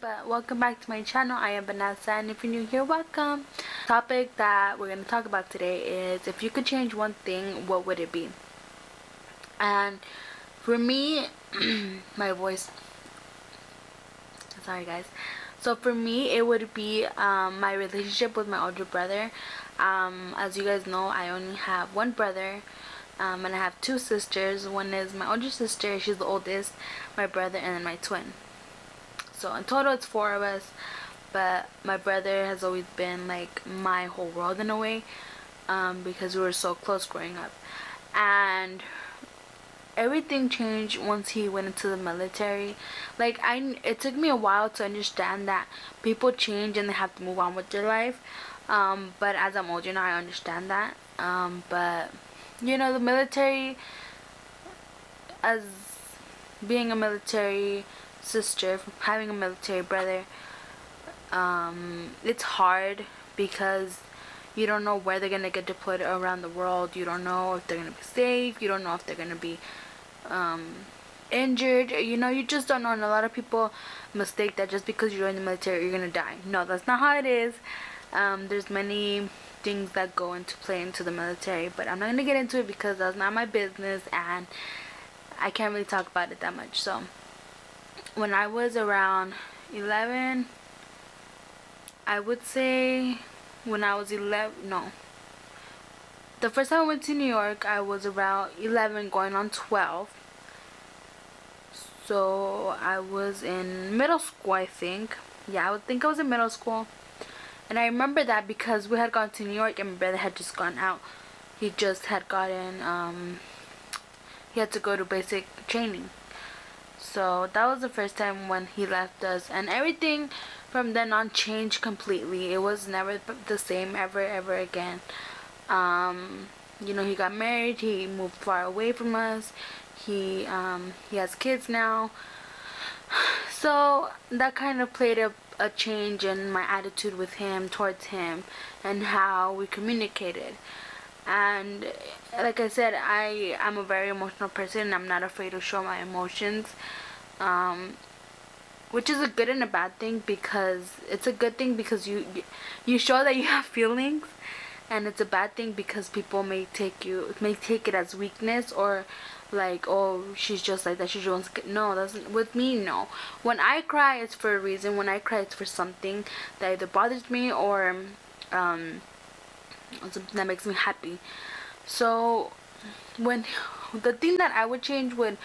but welcome back to my channel. I am Vanessa, and if you're new here, welcome. The topic that we're going to talk about today is, if you could change one thing, what would it be? And for me, my voice, sorry guys. So for me, it would be my relationship with my older brother. As you guys know, I only have one brother. And I have two sisters. One is my older sister, she's the oldest, my brother, and then my twin. So in total it's four of us, but my brother has always been like my whole world in a way, because we were so close growing up. And everything changed once he went into the military. Like, it took me a while to understand that people change and they have to move on with their life, but as I'm older now, I understand that. But you know, the military, as being a military sister, having a military brother, it's hard because you don't know where they're gonna get deployed around the world. You don't know if they're gonna be safe. You don't know if they're gonna be injured. You know, you just don't know. And a lot of people mistake that just because you join the military, you're gonna die. No, that's not how it is. There's many things that go into play into the military, but I'm not gonna get into it because that's not my business and I can't really talk about it that much. So when I was around 11, I would say when I was 11, no, the first time I went to New York, I was around 11 going on 12. So I was in middle school, I think. Yeah, I would think I was in middle school. And I remember that because we had gone to New York and my brother had just gone out. He just had gotten, he had to go to basic training. So that was the first time when he left us. And everything from then on changed completely. It was never the same ever again. You know, he got married. He moved far away from us. He has kids now. So that kind of played a change in my attitude with him, towards him, and how we communicated. And like I said, I'm a very emotional person, and I'm not afraid to show my emotions, which is a good and a bad thing, because it's a good thing because you show that you have feelings, and it's a bad thing because people may take it as weakness, or like, oh, she's just like that, she just wants to no, that's with me. No, when I cry, it's for a reason. When I cry, it's for something that either bothers me or something that makes me happy. So when the thing that I would change would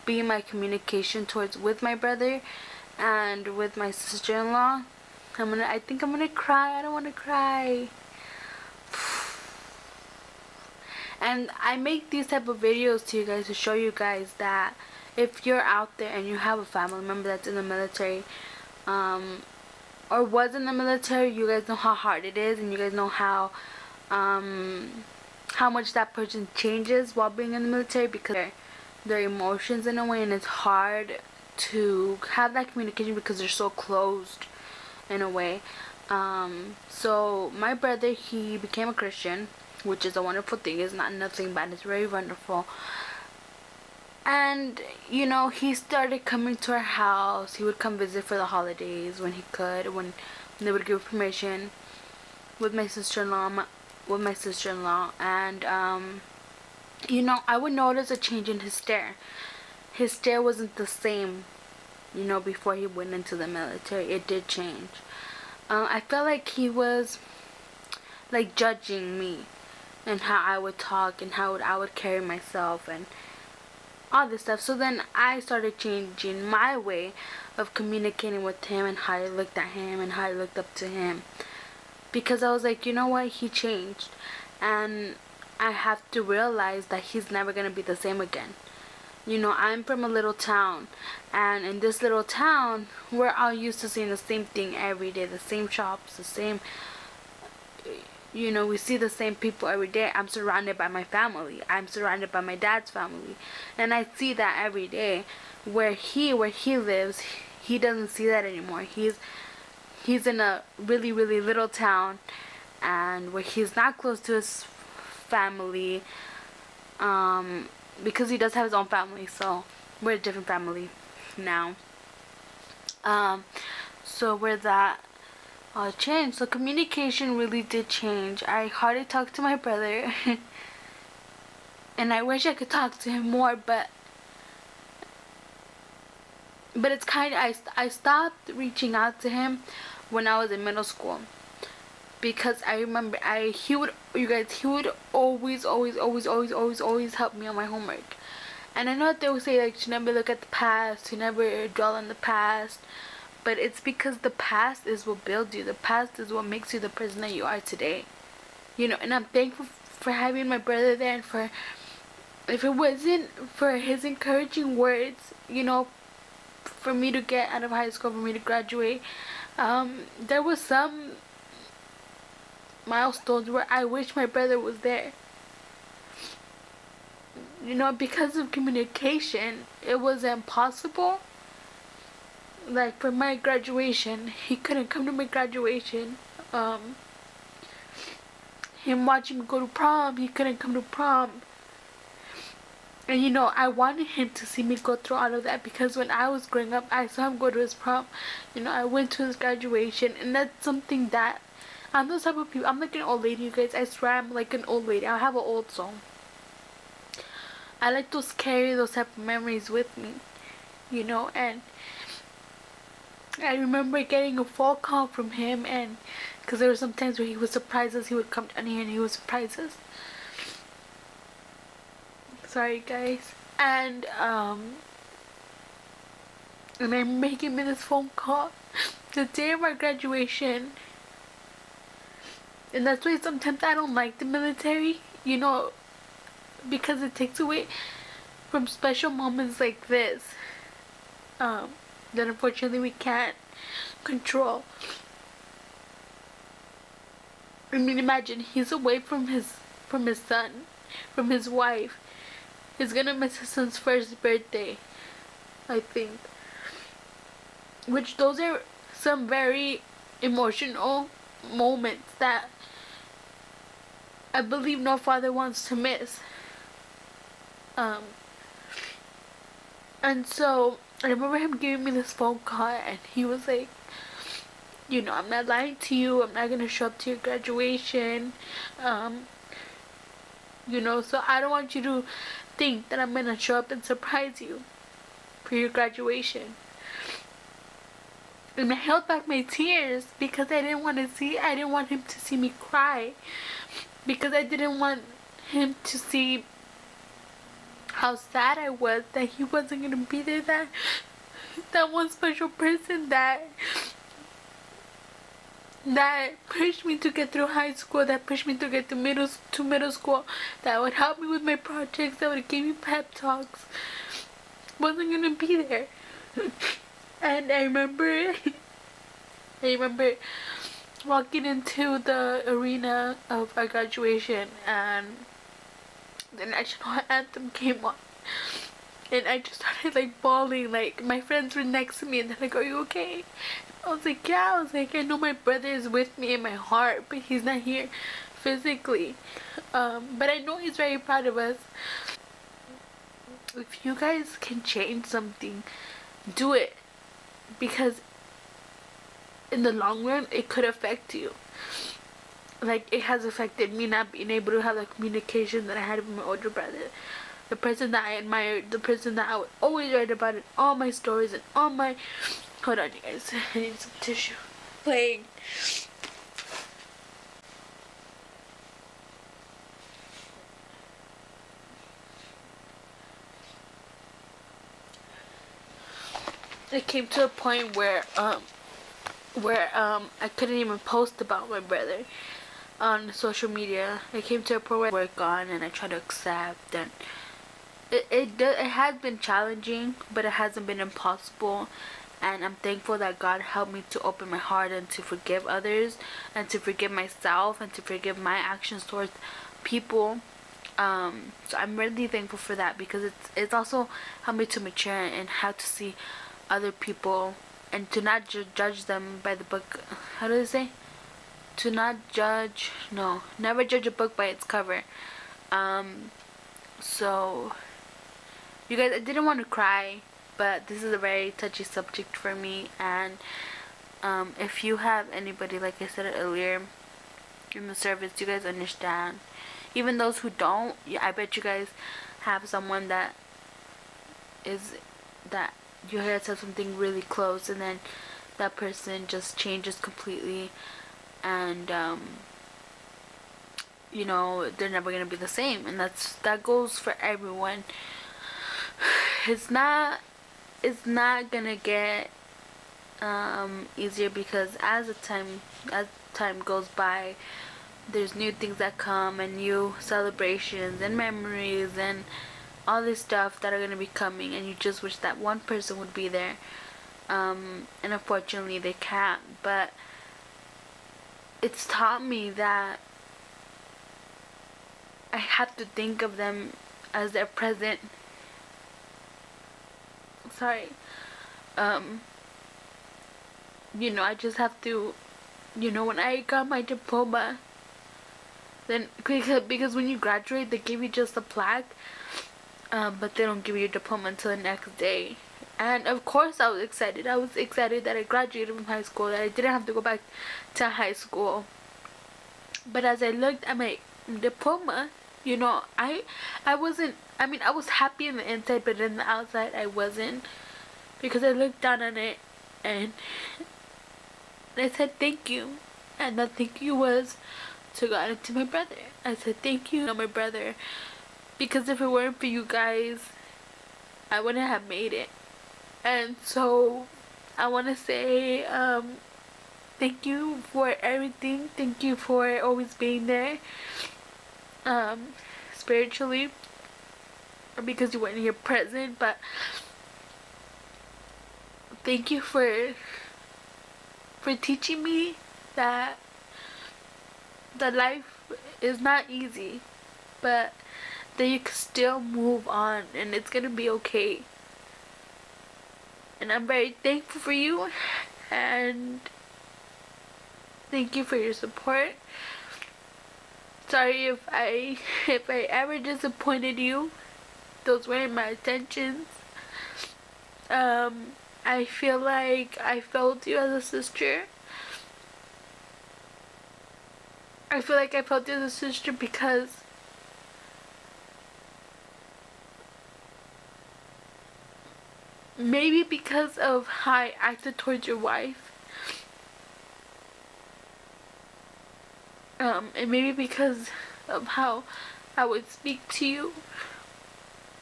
be my communication with my brother and with my sister-in-law. I think I'm gonna cry. I don't want to cry. And I make these type of videos to you guys to show you guys that if you're out there and you have a family member that's in the military, or was in the military, you guys know how hard it is, and you guys know how much that person changes while being in the military, because their emotions in a way, and it's hard to have that communication because they're so closed in a way. So my brother, he became a Christian, which is a wonderful thing. It's not nothing bad. It's very wonderful. And you know, he started coming to our house. He would come visit for the holidays when he could, when they would give permission, with my sister-in-law. And you know, I would notice a change in his stare. His stare wasn't the same, you know, before he went into the military. It did change. I felt like he was like judging me and how I would talk and how I would carry myself and all this stuff. So then I started changing my way of communicating with him, and how I looked at him and how I looked up to him, because I was like, you know what, he changed, and I have to realize that he's never gonna be the same again. You know, I'm from a little town, and in this little town, we're all used to seeing the same thing every day, the same shops, the same, you know, we see the same people every day. I'm surrounded by my family. I'm surrounded by my dad's family, and I see that every day. Where he lives, he doesn't see that anymore. He's in a really little town, and where he's not close to his family, because he does have his own family. So we're a different family now. So where that changed. So communication really did change. I hardly talk to my brother. And I wish I could talk to him more, but it's kind of, I stopped reaching out to him when I was in middle school, because I remember he would always help me on my homework. And I know that they would say, like, to never look at the past, to never dwell on the past, but it's because the past is what builds you. The past is what makes you the person that you are today. You know, and I'm thankful for having my brother there, and for, if it wasn't for his encouraging words, you know, for me to get out of high school, for me to graduate, there was some milestones where I wish my brother was there. You know, because of communication, it was impossible. Like, for my graduation, he couldn't come to my graduation. Him watching me go to prom, he couldn't come to prom. And you know, I wanted him to see me go through all of that, because when I was growing up, I saw him go to his prom. You know, I went to his graduation, and that's something that, I'm those type of people. I'm like an old lady, you guys. I swear I'm like an old lady. I have an old soul. I like to carry those type of memories with me, you know. And I remember getting a phone call from him, and because there were some times where he would surprise us. He would come down here and he would surprise us. Sorry, guys. And I remember he gave me this phone call the day of our graduation. And that's why sometimes I don't like the military, you know, because it takes away from special moments like this, that unfortunately we can't control. I mean, imagine, he's away from his son, from his wife. He's gonna miss his son's first birthday, I think. Which, those are some very emotional moments that I believe no father wants to miss. And so I remember him giving me this phone call, and he was like, you know, I'm not lying to you, I'm not gonna show up to your graduation, you know, so I don't want you to think that I'm gonna show up and surprise you for your graduation. And I held back my tears because I didn't want him to see me cry, because I didn't want him to see how sad I was that he wasn't gonna be there, that one special person that pushed me to get through high school, that pushed me to get to middle school, that would help me with my projects, that would give me pep talks, wasn't gonna be there. And I remember walking into the arena of our graduation, and the national anthem came on, and I just started like bawling. Like, my friends were next to me, and they're like, "Are you okay?" I was like, "Yeah." I was like, "I know my brother is with me in my heart, but he's not here physically, but I know he's very proud of us." If you guys can change something, do it, because in the long run it could affect you. Like, it has affected me not being able to have the communication that I had with my older brother, the person that I admired, the person that I would always write about in all my stories and all my... Hold on, you guys, I need some tissue. Playing. It came to a point where I couldn't even post about my brother on social media. It came to a point where I work on, and I try to accept, and it has been challenging, but it hasn't been impossible. And I'm thankful that God helped me to open my heart and to forgive others, and to forgive myself, and to forgive my actions towards people. So I'm really thankful for that, because it's also helped me to mature and how to see other people, and to not judge them by the book. How do they say? To not judge, no, never judge a book by its cover. So you guys, I didn't want to cry, but this is a very touchy subject for me, and If you have anybody, like I said earlier, in the service, you guys understand. Even those who don't, I bet you guys have someone that you hear said something really close, and then that person just changes completely, and you know, they're never gonna be the same, and that goes for everyone. It's not gonna get easier, because as time goes by, there's new things that come, and new celebrations and memories and all this stuff that are gonna be coming, and you just wish that one person would be there, and unfortunately they can't. But it's taught me that I have to think of them as their present. Sorry. You know, I just have to, you know, when I got my diploma, then because when you graduate, they give you just a plaque, but they don't give you your diploma until the next day. And of course I was excited. I was excited that I graduated from high school, that I didn't have to go back to high school. But as I looked at my diploma, you know, I wasn't, I mean, I was happy in the inside, but in the outside I wasn't, because I looked down on it, and I said thank you. And that thank you was to God and to my brother. I said thank you to my brother, because if it weren't for you guys, I wouldn't have made it. And so I want to say thank you for everything. Thank you for always being there, spiritually, because you weren't here present, but thank you for teaching me that life is not easy, but that you can still move on, and it's gonna be okay. And I'm very thankful for you, and thank you for your support. Sorry if I ever disappointed you. Those weren't my intentions. I feel like I felt you as a sister. I feel like I felt you as a sister because maybe because of how I acted towards your wife. And maybe because of how I would speak to you,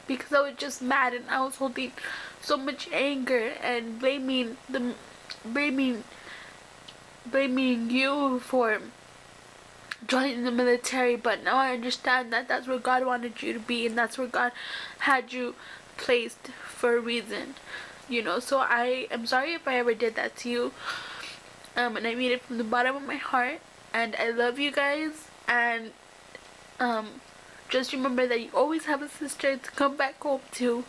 because I was just mad, and I was holding so much anger and blaming you for joining the military. But now I understand that that's where God wanted you to be, and that's where God had you placed for a reason, you know. So I am sorry if I ever did that to you, and I mean it from the bottom of my heart, and I love you guys. And just remember that you always have a sister to come back home to,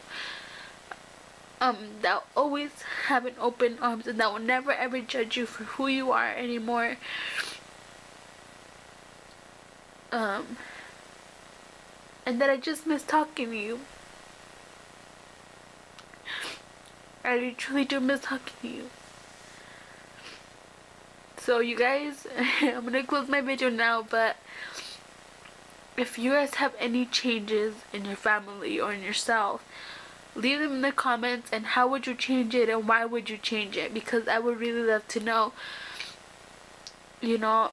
that will always have an open arms, and that will never ever judge you for who you are anymore. And that I just miss talking to you. I truly do miss talking to you. So you guys, I'm gonna close my video now, but if you guys have any changes in your family or in yourself, leave them in the comments, and how would you change it, and why would you change it, because I would really love to know, you know.